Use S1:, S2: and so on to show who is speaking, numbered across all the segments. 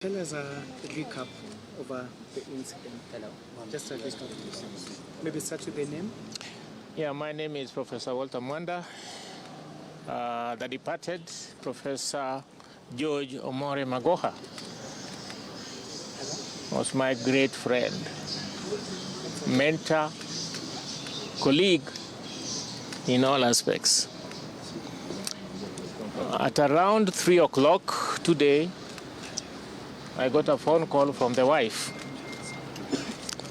S1: Tell us a recap of the incident.
S2: Hello.
S1: Just a little. Maybe start with the name.
S2: Yeah, my name is Professor Walter Mwanda. The departed Professor George Omore Magoha was my great friend, mentor, colleague in all aspects. At around 3 o'clock today, I got a phone call from the wife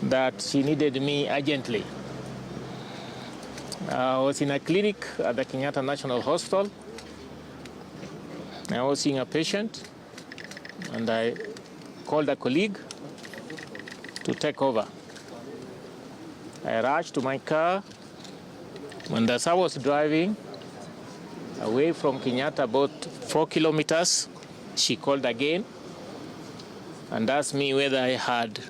S2: that she needed me urgently. I was in a clinic at the Kenyatta National Hospital. I was seeing a patient, and I called a colleague to take over. I rushed to my car, and as I was driving away from Kenyatta about 4 kilometers, she called again and asked me whether I had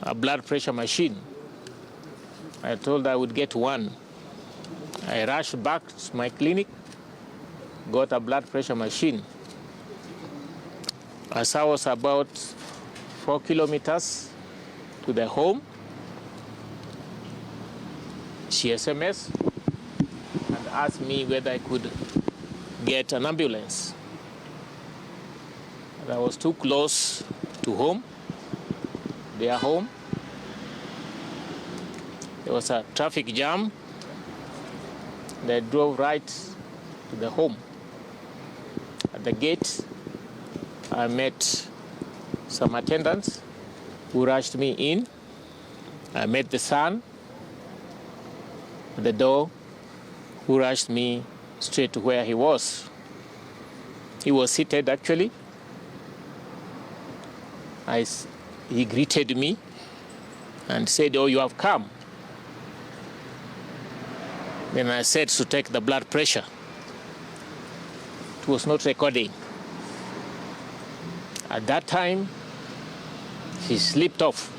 S2: a blood pressure machine. I told her I would get one. I rushed back to my clinic, got a blood pressure machine. As I was about 4 kilometers to the home, she SMS and asked me whether I could get an ambulance. And I was too close to home, their home. There was a traffic jam. They drove right to the home. At the gate, I met some attendants who rushed me in. I met the son at the door who rushed me straight to where he was. He was seated actually. He greeted me and said, "Oh, you have come." Then I said to take the blood pressure. It was not recording. At that time, he slipped off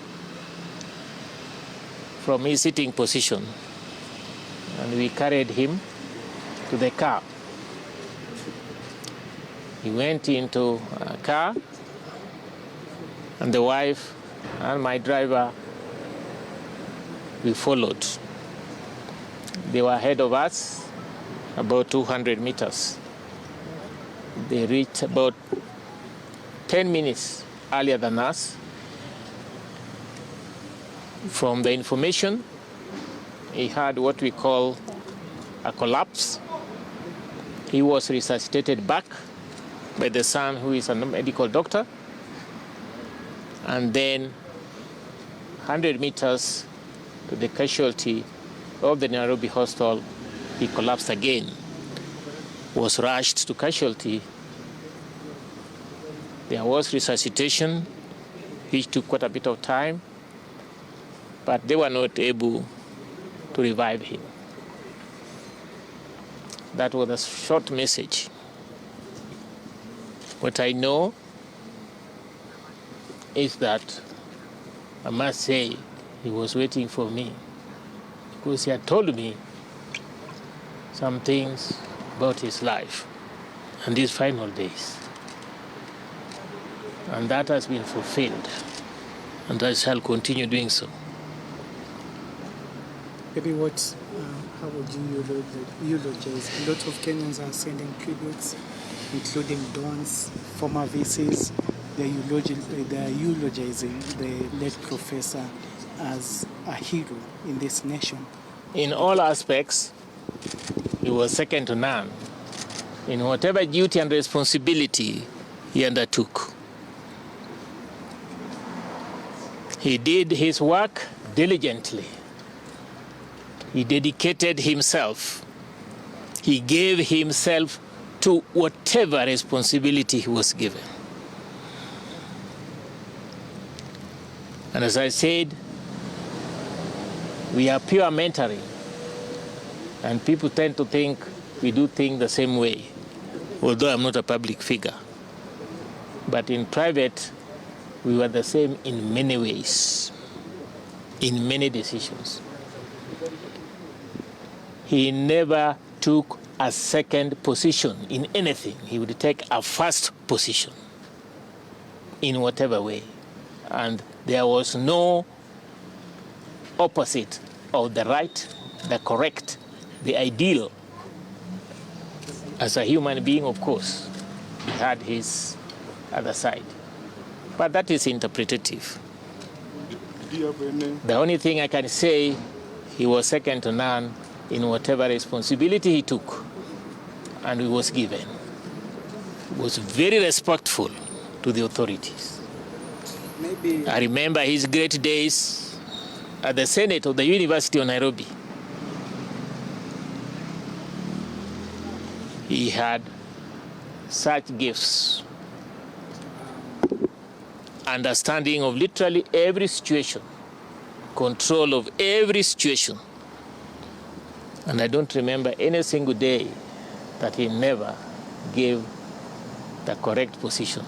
S2: from his sitting position, and we carried him to the car. He went into a car, and the wife and my driver, we followed. They were ahead of us about 200 meters. They reached about 10 minutes earlier than us. From the information, he had what we call a collapse. He was resuscitated back by the son, who is a medical doctor. And then 100 meters to the casualty of the Nairobi hospital, he collapsed again, was rushed to casualty. There was resuscitation, which took quite a bit of time, but they were not able to revive him. That was a short message. What I know is that I must say he was waiting for me, because he had told me some things about his life and his final days. And that has been fulfilled, and I shall continue doing so.
S1: Maybe how would you eulogize? A lot of Kenyans are sending tributes, including Don's former VCs. They're eulogizing the late professor as a hero in this nation.
S2: In all aspects, he was second to none in whatever duty and responsibility he undertook. He did his work diligently. He dedicated himself. He gave himself to whatever responsibility he was given. And as I said, we are pure mentoring. And people tend to think we do things the same way, although I'm not a public figure. But in private, we were the same in many ways, in many decisions. He never took a second position in anything. He would take a first position. in whatever way. And there was no opposite of the right, the correct, the ideal. As a human being, of course, he had his other side. But that is interpretative. The only thing I can say, he was second to none in whatever responsibility he took and he was given. He was very respectful to the authorities.
S1: Maybe
S2: I remember his great days at the Senate of the University of Nairobi. He had such gifts, understanding of literally every situation, control of every situation. And I don't remember any single day that he never gave the correct position.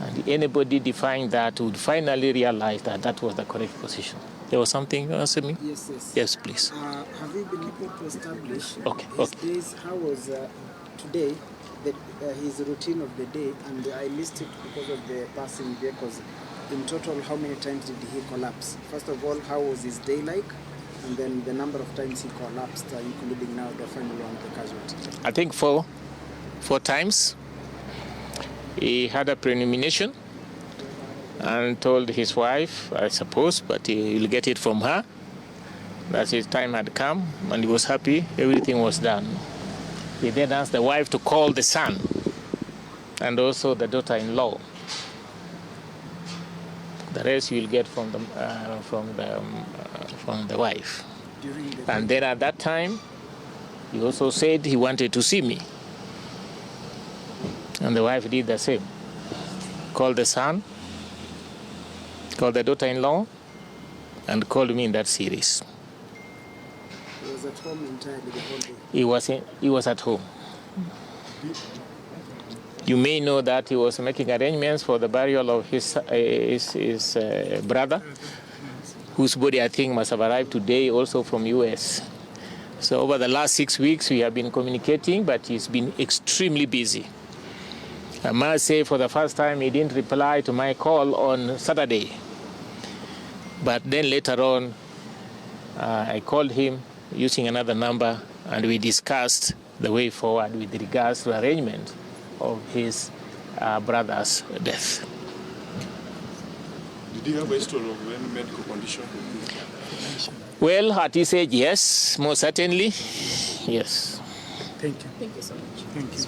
S2: And anybody defying that would finally realize that that was the correct position. There was something you asked me?
S1: yes, yes.
S2: Yes, please.
S1: Have you been able to establish
S2: Okay,
S1: his days? How was today, his routine of the day? And I missed it because of the passing vehicles. In total, how many times did he collapse? First of all, how was his day like? And then the number of times he collapsed, including now the final one, the casualty.
S2: I think four times. He had a premonition and told his wife, I suppose, but he will get it from her, that his time had come, and he was happy. Everything was done. He then asked the wife to call the son and also the daughter-in-law. The rest you will get from the wife. And then at that time, he also said he wanted to see me. And the wife did the same. Called the son, called the daughter-in-law, and called me in that series.
S1: He was at home entirely the whole day?
S2: He was at home. You may know that he was making arrangements for the burial of his brother, whose body I think must have arrived today also from US. So over the last 6 weeks we have been communicating, but he's been extremely busy. I must say for the first time he didn't reply to my call on Saturday. But then later on I called him using another number and we discussed the way forward with regards to arrangement of his brother's death.
S3: Did he have a history of any medical condition?
S2: Well, at his age, yes, most certainly, yes.
S1: Thank you.
S4: Thank you so much.
S1: Thank you.